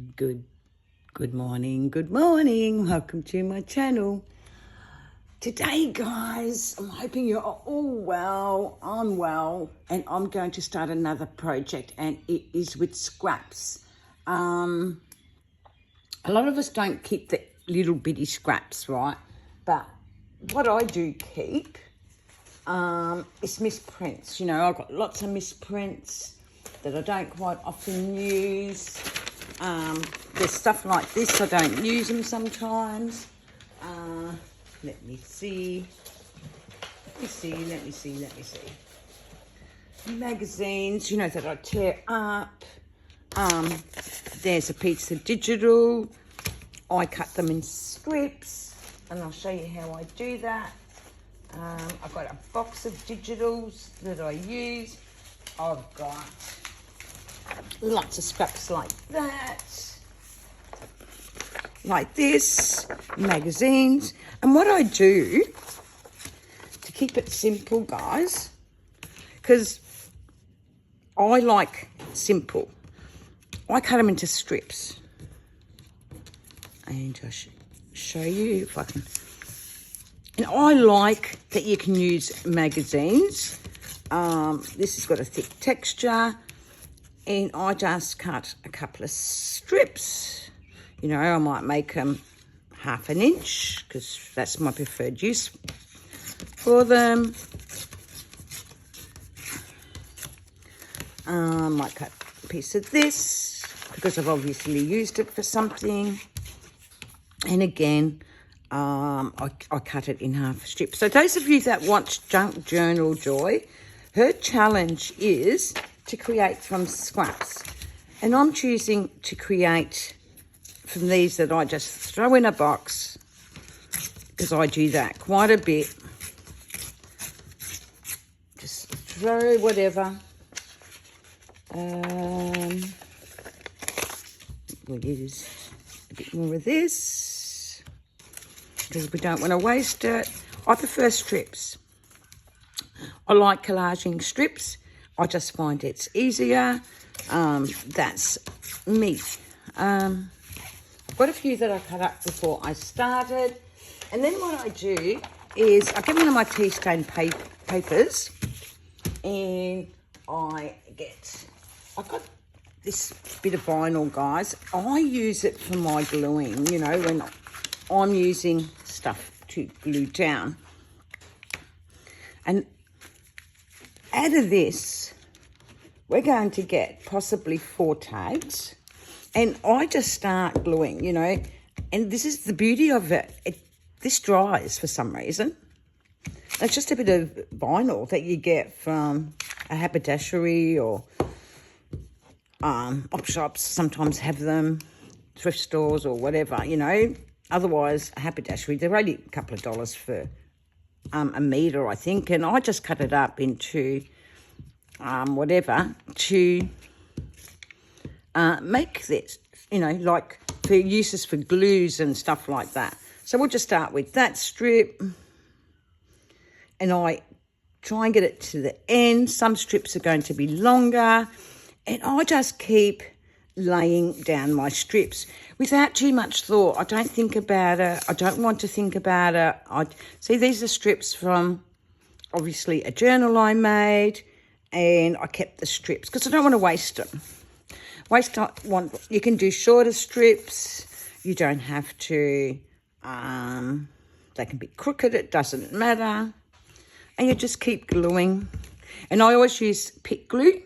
Good morning. Welcome to my channel. Today, guys, I'm hoping you're all well. I'm well, and I'm going to start another project, and it is with scraps. A lot of us don't keep the little bitty scraps, right? But what I do keep is misprints. You know, I've got lots of misprints that I don't quite often use. There's stuff like this, I don't use them sometimes. Let me see. Magazines, you know, that I tear up. There's a piece of digital. I cut them in strips, and I'll show you how I do that. I've got a box of digitals that I use. I've got lots of scraps like that, like this, magazines. And what I do to keep it simple, guys, because I like simple, I cut them into strips. And I'll show you if I can. And I like that you can use magazines. This has got a thick texture. And I just cut a couple of strips. You know, I might make them 1/2 inch because that's my preferred use for them. I might cut a piece of this because I've obviously used it for something. And again, I cut it in 1/2 strips. So those of you that watch Junk Journal Joy, her challenge is to create from scraps, and I'm choosing to create from these that I just throw in a box, because I do that quite a bit. Just throw whatever. We'll use a bit more of this because we don't want to waste it. I prefer strips. I like collaging strips. I just find it's easier. That's me. I've got a few that I cut up before I started. And then what I do is I get one of my tea stain papers, and I've got this bit of vinyl, guys. I use it for my gluing, you know, when I'm using stuff to glue down. And out of this, we're going to get possibly 4 tags. And I just start gluing, you know. And this is the beauty of it. This dries for some reason. It's just a bit of vinyl that you get from a haberdashery, or op shops sometimes have them, thrift stores or whatever, you know. Otherwise, a haberdashery, they're only a couple of dollars for a metre, I think. And I just cut it up into whatever to make this, you know, like for uses for glues and stuff like that. So we'll just start with that strip, and I try and get it to the end. Some strips are going to be longer, and I just keep laying down my strips without too much thought. I don't think about it. I don't want to think about it. See, these are strips from obviously a journal I made, and I kept the strips because I don't want to waste them. You can do shorter strips. You don't have to. They can be crooked. It doesn't matter. And you just keep gluing. And I always use pick glue.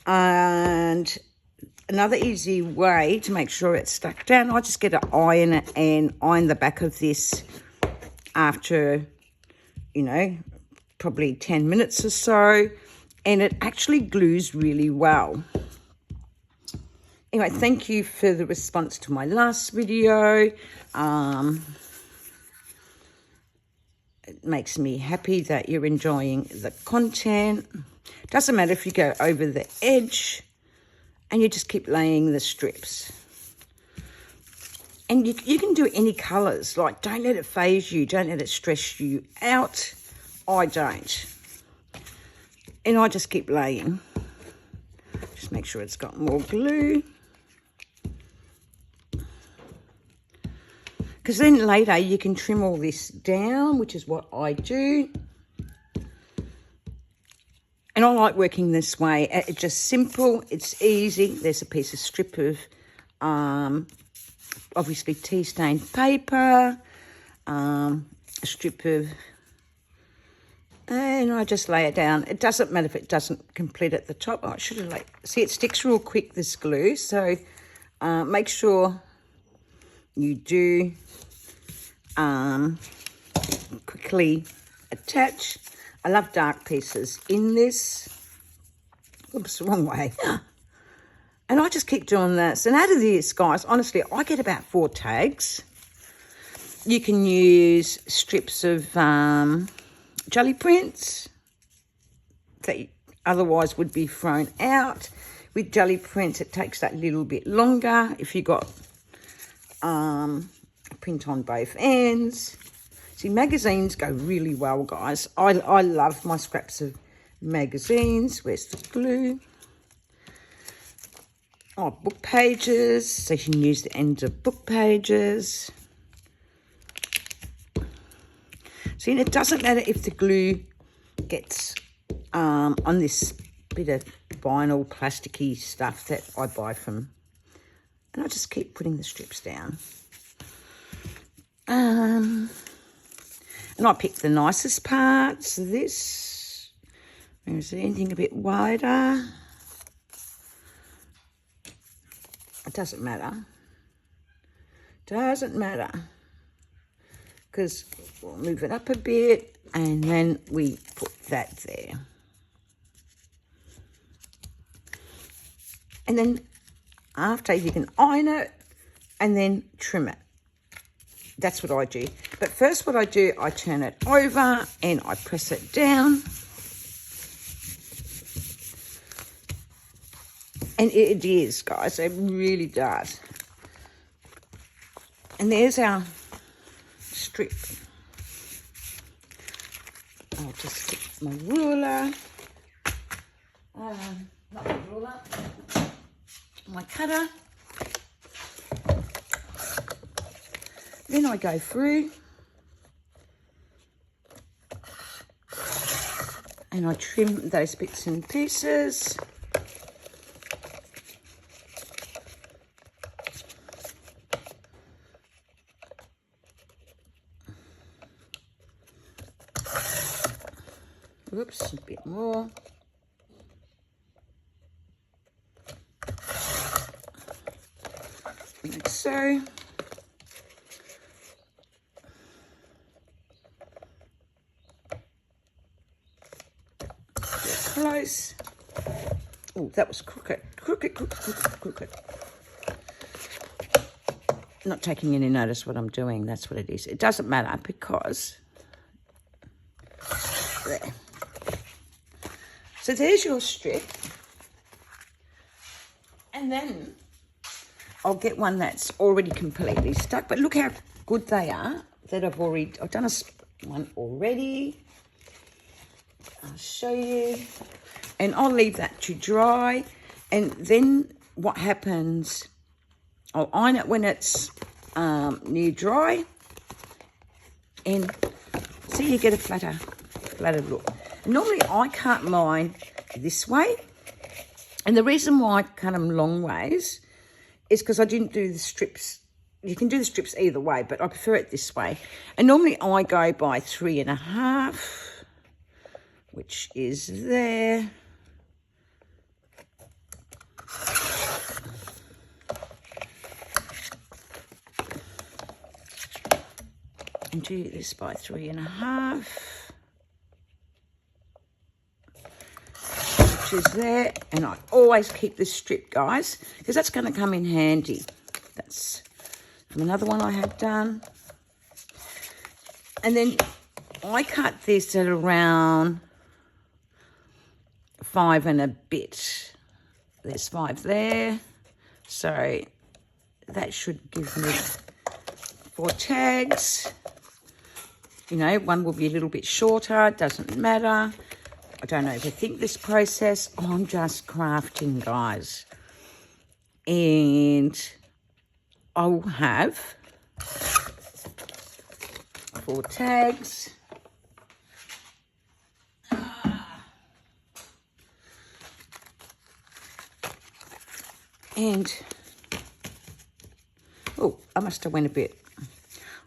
And another easy way to make sure it's stuck down, I just get an iron and iron the back of this after, you know, probably 10 minutes or so. And it actually glues really well. Anyway, thank you for the response to my last video. It makes me happy that you're enjoying the content. Doesn't matter if you go over the edge, and you just keep laying the strips. And you can do any colours. Like, don't let it faze you. Don't let it stress you out. I don't. And I just keep laying. Just make sure it's got more glue. Because then later you can trim all this down, which is what I do. And I like working this way. It's just simple. It's easy. There's a piece of strip of, obviously, tea-stained paper. A strip of... And I just lay it down. It doesn't matter if it doesn't complete at the top. Oh, I should have see, it sticks real quick, this glue. So make sure you do quickly attach. I love dark pieces in this. Oops, wrong way. And I just keep doing this. And out of this, guys, honestly, I get about 4 tags. You can use strips of jelly prints that otherwise would be thrown out. With jelly prints, it takes that little bit longer if you got a print on both ends. See, magazines go really well, guys. I love my scraps of magazines. Where's the glue? Oh, book pages. So you can use the ends of book pages. See, and it doesn't matter if the glue gets on this bit of vinyl plasticky stuff that I buy from. And I just keep putting the strips down. And I pick the nicest parts of this. Is there anything a bit wider? It doesn't matter. Doesn't matter. Because we'll move it up a bit and then we put that there. And then after you can iron it and then trim it. That's what I do. But first what I do, I turn it over and I press it down. And it is, guys, it really does. And there's our strip. I'll just get my ruler. Not my ruler. My cutter. Then I go through and I trim those bits and pieces. Oops, a bit more. Like so. Close. Oh, that was crooked. Crooked. Not taking any notice what I'm doing. That's what it is. It doesn't matter because there. So there's your strip. And then I'll get one that's already completely stuck. But look how good they are that I've done one already. I'll show you. And I'll leave that to dry. And then what happens, I'll iron it when it's near dry. And see, you get a flatter look. And normally I cut mine this way. And the reason why I cut them long ways is because I didn't do the strips. You can do the strips either way, but I prefer it this way. And normally I go by 3.5, which is there. And do this by 3.5. Is there, and I always keep this strip, guys, because that's going to come in handy. That's from another one I had done. And then I cut this at around 5 and a bit. There's 5 there, so that should give me 4 tags. You know, one will be a little bit shorter, it doesn't matter. I don't overthink this process. I'm just crafting, guys. And I will have 4 tags. And, oh, I must have went a bit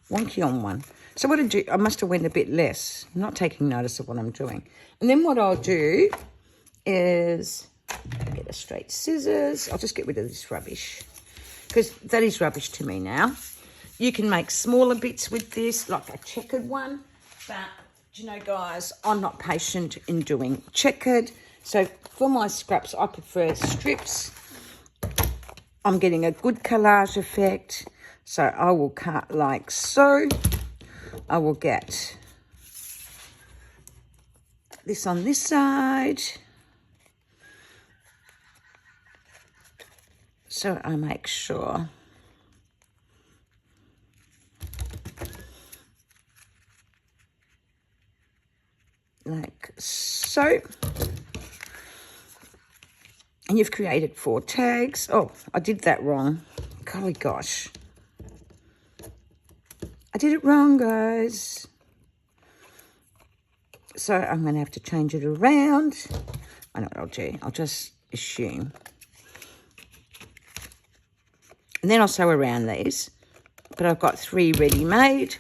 wonky on one. So what I do, I must have went a bit less. I'm not taking notice of what I'm doing. And then what I'll do is get a straight scissors. I'll just get rid of this rubbish because that is rubbish to me now. You can make smaller bits with this, like a checkered one. But, you know, guys, I'm not patient in doing checkered. So for my scraps, I prefer strips. I'm getting a good collage effect. So I will cut like so. I will get this on this side. So I make sure like so. And you've created 4 tags. Oh, I did that wrong. Golly gosh. I did it wrong, guys. So I'm going to have to change it around. I know what I'll do. I'll just assume. And then I'll sew around these. But I've got 3 ready-made.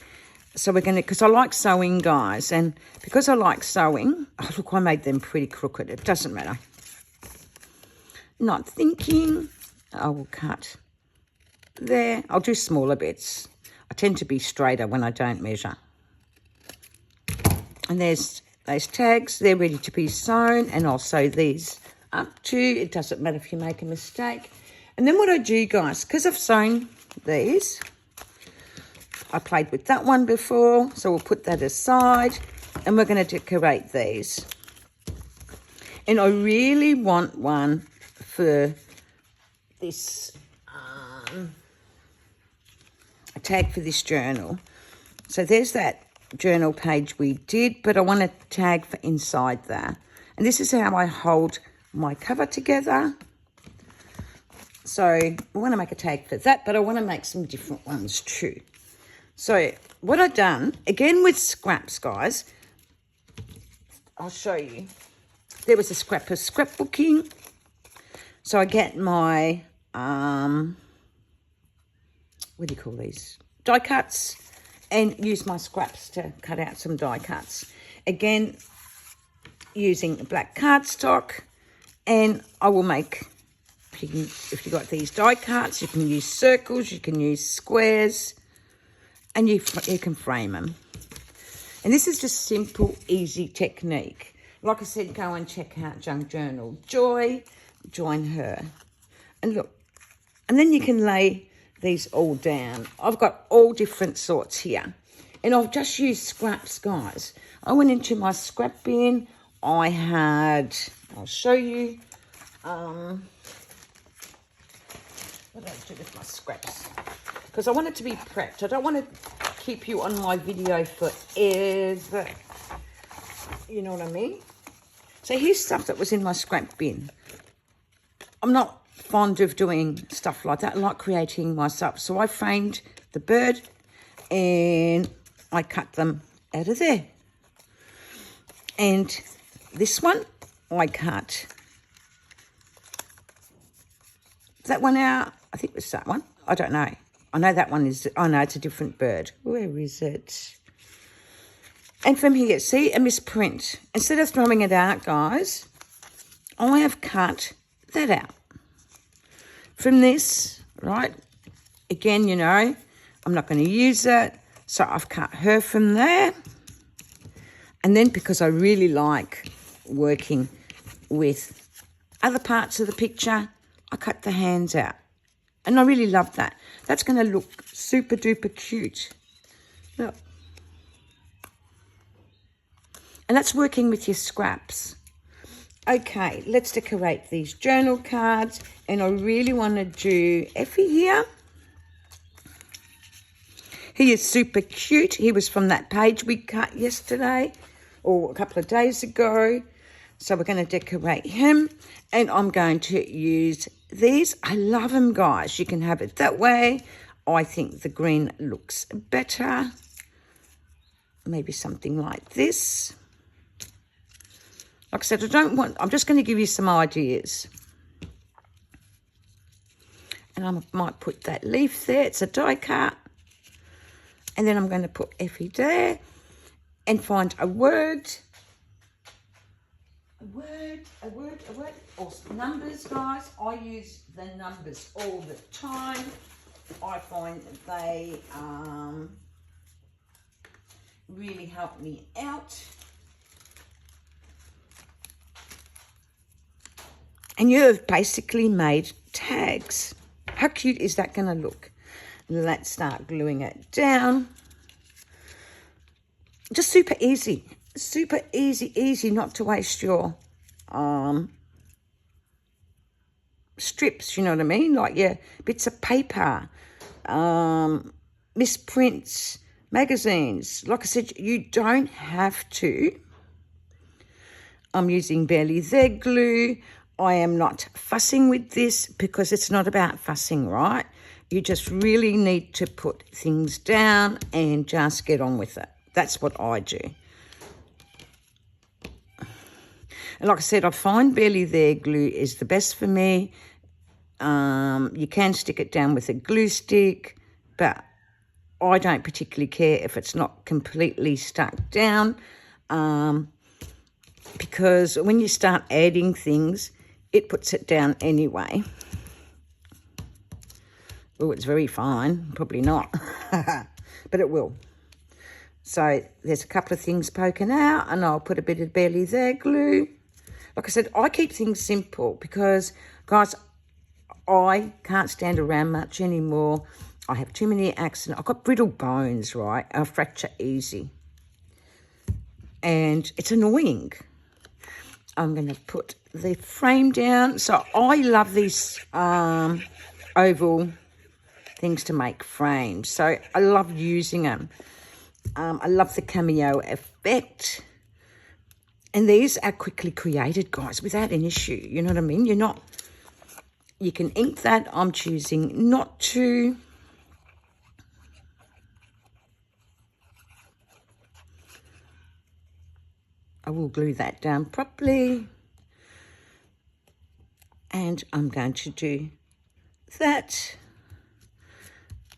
So we're going to, because I like sewing, guys. And because I like sewing, oh, look, I made them pretty crooked. It doesn't matter. Not thinking. I will cut there. I'll do smaller bits. I tend to be straighter when I don't measure. And there's those tags. They're ready to be sewn. And I'll sew these up too. It doesn't matter if you make a mistake. And then what I do, guys, because I've sewn these, I played with that one before. So we'll put that aside. And we're going to decorate these. And I really want one for this, a tag for this journal. So there's that journal page we did, but I want a tag for inside there. And this is how I hold my cover together. So I want to make a tag for that, but I want to make some different ones too. So what I've done, again with scraps, guys, I'll show you. There was a scrap of scrapbooking. So I get my, what do you call these? Die cuts, and use my scraps to cut out some die cuts. Again, using black cardstock, and I will make, if you've got these die cuts, you can use circles, you can use squares, and you can frame them. And this is just simple, easy technique. Like I said, go and check out Junk Journal Joy. Join her. And look, and then you can lay these all down. I've got all different sorts here. And I've just used scraps, guys. I went into my scrap bin. I had, I'll show you, what did I do with my scraps? Because I want it to be prepped. I don't want to keep you on my video forever. You know what I mean? So here's stuff that was in my scrap bin. I'm not fond of doing stuff like that. I like creating myself. So I framed the bird and I cut them out of there. And this one, I cut that one out. I think it was that one. I don't know. I know that one is, oh no, it's a different bird. Where is it? And from here, see, a misprint. Instead of throwing it out, guys, I have cut that out. From this, right, again, you know, I'm not going to use it. So I've cut her from there. And then because I really like working with other parts of the picture, I cut the hands out. And I really love that. That's going to look super duper cute. Look. And that's working with your scraps. Okay, let's decorate these journal cards. And I really want to do Effie here. He is super cute. He was from that page we cut yesterday or a couple of days ago. So we're going to decorate him. And I'm going to use these. I love them, guys. You can have it that way. I think the green looks better. maybe something like this. Like I said, I'm just going to give you some ideas. And I might put that leaf there. It's a die cut. And then I'm going to put Effie there and find a word. Or numbers, guys. I use the numbers all the time. I find that they really help me out. And you have basically made tags. How cute is that going to look? Let's start gluing it down. Just super easy. Super easy not to waste your strips, you know what I mean? Like your bits of paper, misprints, magazines. Like I said, you don't have to. I'm using barely there glue. I am not fussing with this because it's not about fussing, right? You just really need to put things down and just get on with it. That's what I do. And like I said, I find barely there glue is the best for me. You can stick it down with a glue stick, but I don't particularly care if it's not completely stuck down, because when you start adding things, it puts it down anyway. Oh, it's very fine. Probably not, but it will. So there's a couple of things poking out, and I'll put a bit of barely there glue. Like I said, I keep things simple because, guys, I can't stand around much anymore. I have too many accidents. I've got brittle bones, right? I fracture easy. And it's annoying. I'm going to put the frame down. So I love these oval things to make frames. So I love using them. I love the cameo effect. And these are quickly created, guys, without an issue. You know what I mean? You can ink that. I'm choosing not to. I will glue that down properly. And I'm going to do that.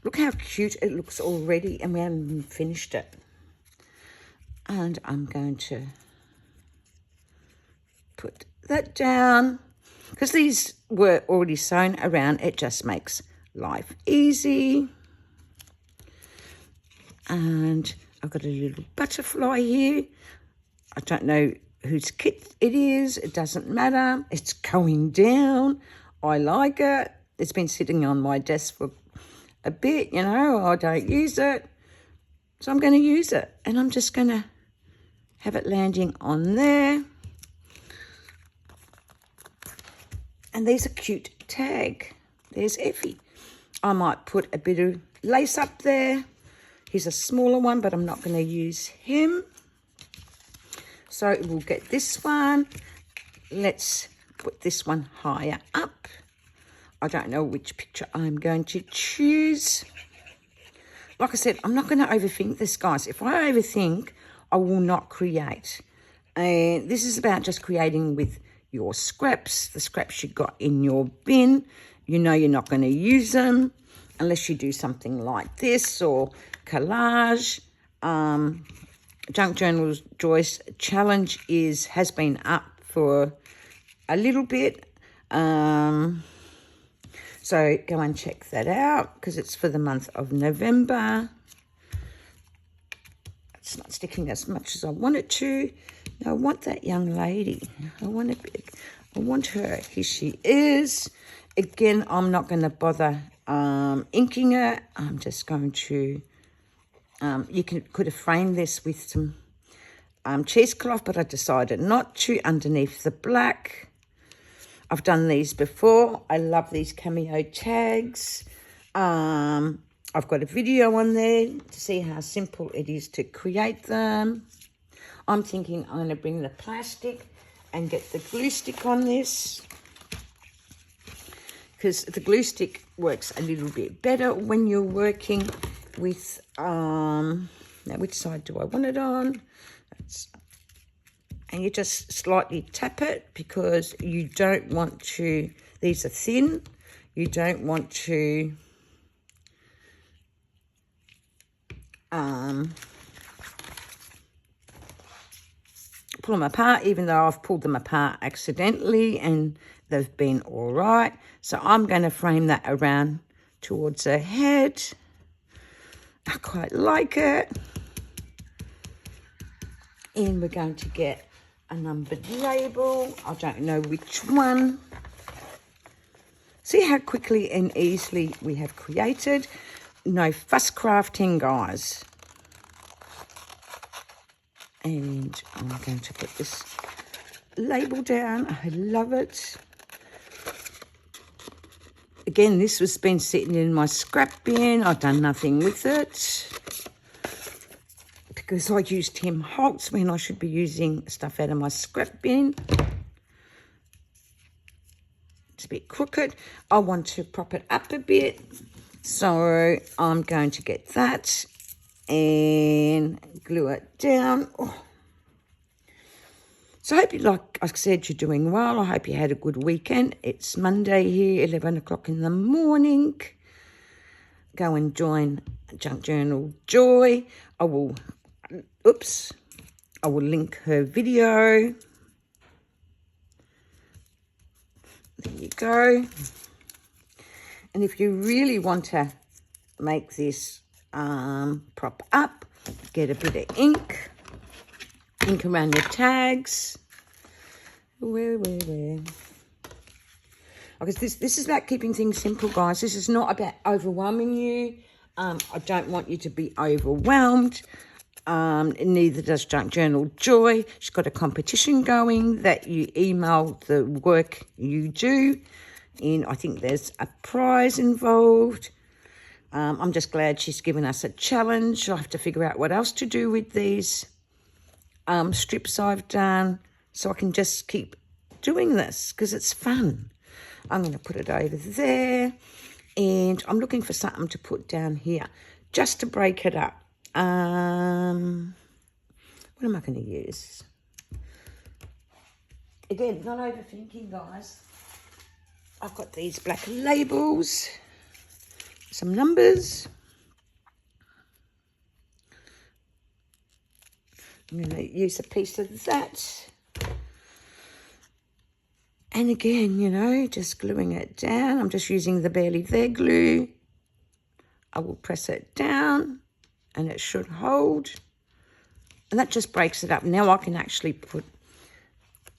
Look how cute it looks already, and we haven't even finished it. And I'm going to put that down. Because these were already sewn around, it just makes life easy. And I've got a little butterfly here. I don't know whose kit it is. It doesn't matter. It's going down. I like it. It's been sitting on my desk for a bit, you know. I don't use it. So I'm going to use it. And I'm just going to have it landing on there. And there's a cute tag. There's Effie. I might put a bit of lace up there. Here's a smaller one, but I'm not going to use him. So we'll get this one. Let's put this one higher up. I don't know which picture I'm going to choose. Like I said, I'm not going to overthink this, guys. If I overthink, I will not create. And this is about just creating with your scraps, the scraps you got in your bin. You know you're not going to use them unless you do something like this or collage. Junk Journals Joyce challenge has been up for a little bit. So go and check that out because it's for the month of November. It's not sticking as much as I want it to. I want that young lady. I want her. Here she is. Again, I'm not going to bother inking it. I'm just going to, you could have framed this with some cheesecloth, but I decided not to underneath the black. I've done these before. I love these cameo tags. I've got a video on there to see how simple it is to create them. I'm thinking I'm going to bring the plastic and get the glue stick on this because the glue stick works a little bit better when you're working with Now, which side do I want it on? And you just slightly tap it because you don't want to, these are thin, you don't want to pull them apart, even though I've pulled them apart accidentally and they've been all right. So I'm going to frame that around towards her head. I quite like it. And we're going to get a numbered label. I don't know which one. See how quickly and easily we have created. No fuss crafting, guys. And I'm going to put this label down. I love it. Again, this has been sitting in my scrap bin. I've done nothing with it because I used Tim Holtz when I should be using stuff out of my scrap bin. It's a bit crooked. I want to prop it up a bit. So I'm going to get that and glue it down. Oh. So I hope you, like I said, you're doing well. I hope you had a good weekend. It's Monday here, 11 o'clock in the morning. Go and join Junk Journal Joy. I will link her video. There you go. And if you really want to make this prop up, get a bit of ink around your tags. Where? Because this is about keeping things simple, guys. This is not about overwhelming you. I don't want you to be overwhelmed. Neither does Junk Journal Joy. She's got a competition going that you email the work you do. And I think there's a prize involved. I'm just glad she's given us a challenge. I'll have to figure out what else to do with these strips I've done so I can just keep doing this because it's fun. I'm going to put it over there and I'm looking for something to put down here just to break it up. What am I going to use? Again, not overthinking, guys. I've got these black labels, some numbers. I'm going to use a piece of that. And again, you know, just gluing it down. I'm just using the Barely There glue. I will press it down and it should hold. And that just breaks it up. Now I can actually put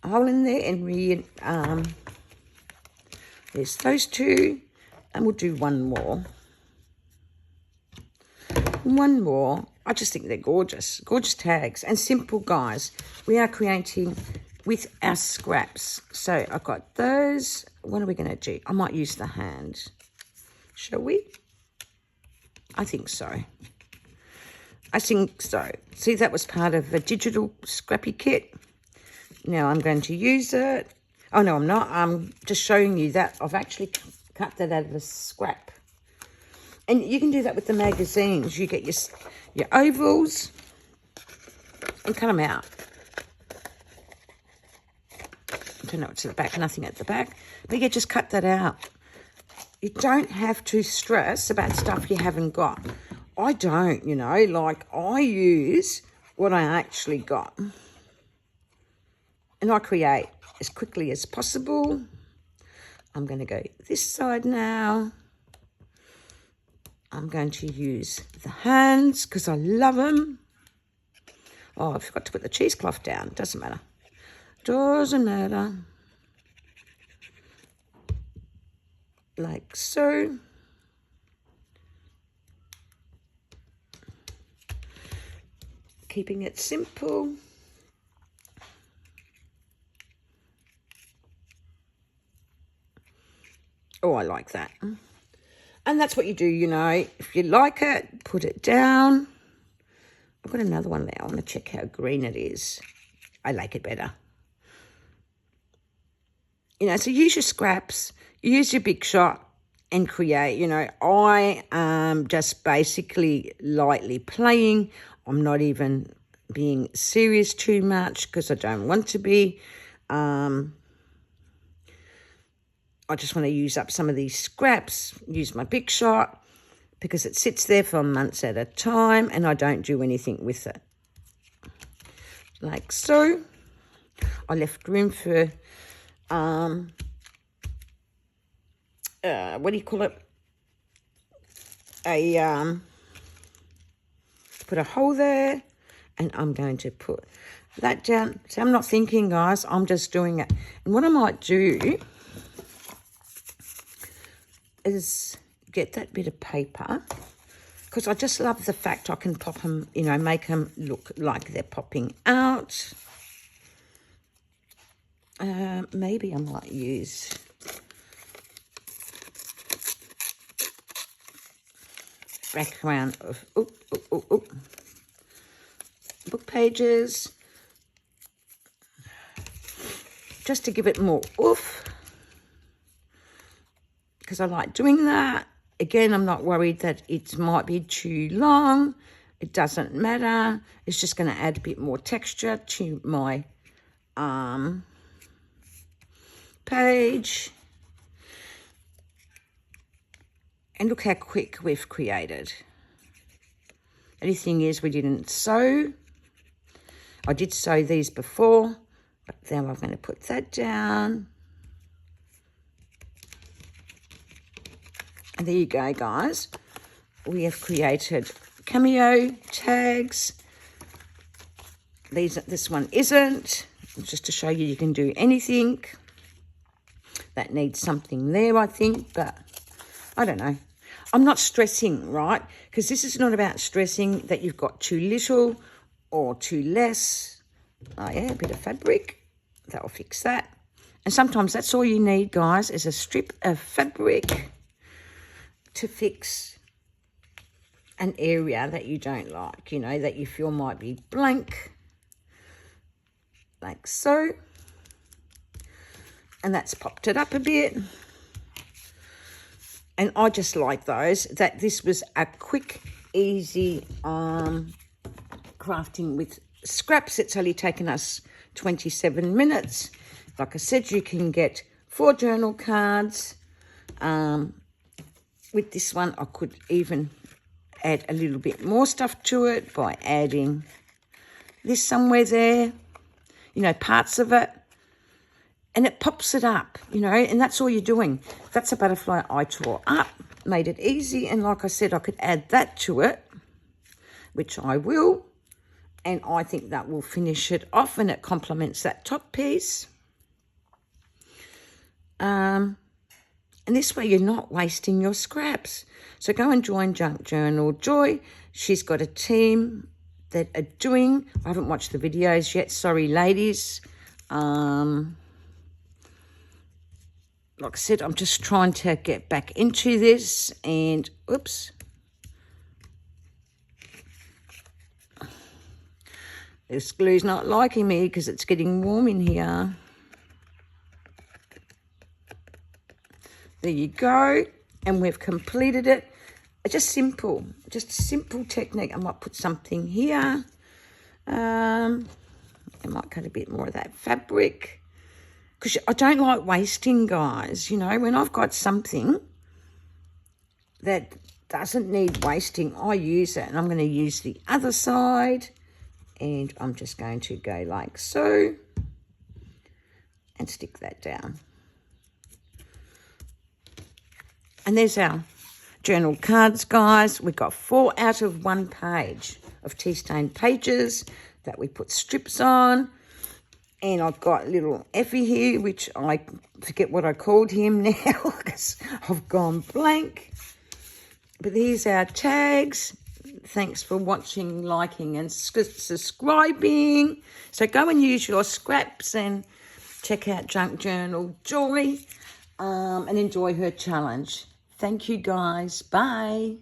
a hole in there and there's those two. And we'll do one more. One more. I just think they're gorgeous. Gorgeous tags and simple, guys. We are creating with our scraps. So I've got those. What are we going to do? I might use the hand. Shall we? I think so. I think so. See, that was part of a digital scrappy kit. Now I'm going to use it. Oh, no, I'm not. I'm just showing you that I've actually cut that out of a scrap. And you can do that with the magazines. You get your ovals and cut them out. I don't know what's at the back, nothing at the back. But yeah, just cut that out. You don't have to stress about stuff you haven't got. I don't, you know, like I use what I actually got. And I create as quickly as possible. I'm going to go this side now. I'm going to use the hands because I love them. Oh, I forgot to put the cheesecloth down. Doesn't matter. Doesn't matter. Like so. Keeping it simple. Oh, I like that. And that's what you do, you know. If you like it, put it down. I've got another one there. I want to check how green it is. I like it better. You know, so use your scraps, use your big shot and create. You know, I am just basically lightly playing. I'm not even being serious too much because I don't want to be. I just want to use up some of these scraps, use my Big Shot, because it sits there for months at a time and I don't do anything with it. Like so. I left room for, what do you call it? Put a hole there, and I'm going to put that down. So I'm not thinking, guys, I'm just doing it. And what I might do is get that bit of paper, because I just love the fact I can pop them, you know, make them look like they're popping out. Maybe I might use background of book pages, just to give it more oof, because I like doing that. Again, I'm not worried that it might be too long. It doesn't matter. It's just going to add a bit more texture to my page. And look how quick we've created. The only thing is we didn't sew. I did sew these before, but now I'm going to put that down. And there you go, guys. We have created cameo tags. This one isn't. Just to show you can do anything. That needs something there, I think, but I don't know. I'm not stressing, right? Because this is not about stressing that you've got too little or too less. Oh, yeah, a bit of fabric. That will fix that. And sometimes that's all you need, guys, is a strip of fabric to fix an area that you don't like, you know, that you feel might be blank. Like so. And that's popped it up a bit. And I just like those, that this was a quick, easy crafting with scraps. It's only taken us 27 minutes. Like I said, you can get 4 journal cards. With this one, I could even add a little bit more stuff to it by adding this somewhere there, you know, parts of it. And it pops it up, you know, and that's all you're doing. That's a butterfly I tore up, made it easy. And like I said, I could add that to it, which I will. And I think that will finish it off and it complements that top piece. And this way you're not wasting your scraps. So go and join Junk Journal Joy. She's got a team that are doing, I haven't watched the videos yet, sorry ladies. Like I said, I'm just trying to get back into this and, oops. This glue's not liking me because it's getting warm in here. There you go. And we've completed it. It's just simple. Just a simple technique. I might put something here. I might cut a bit more of that fabric. Because I don't like wasting, guys. You know, when I've got something that doesn't need wasting, I use it. And I'm going to use the other side. And I'm just going to go like so. And stick that down. And there's our journal cards, guys. We've got 4 out of 1 page of tea-stained pages that we put strips on. And I've got little Effie here, which I forget what I called him now because I've gone blank. But here's our tags. Thanks for watching, liking and subscribing. So go and use your scraps and check out Junk Journal Joy and enjoy her challenge. Thank you, guys. Bye.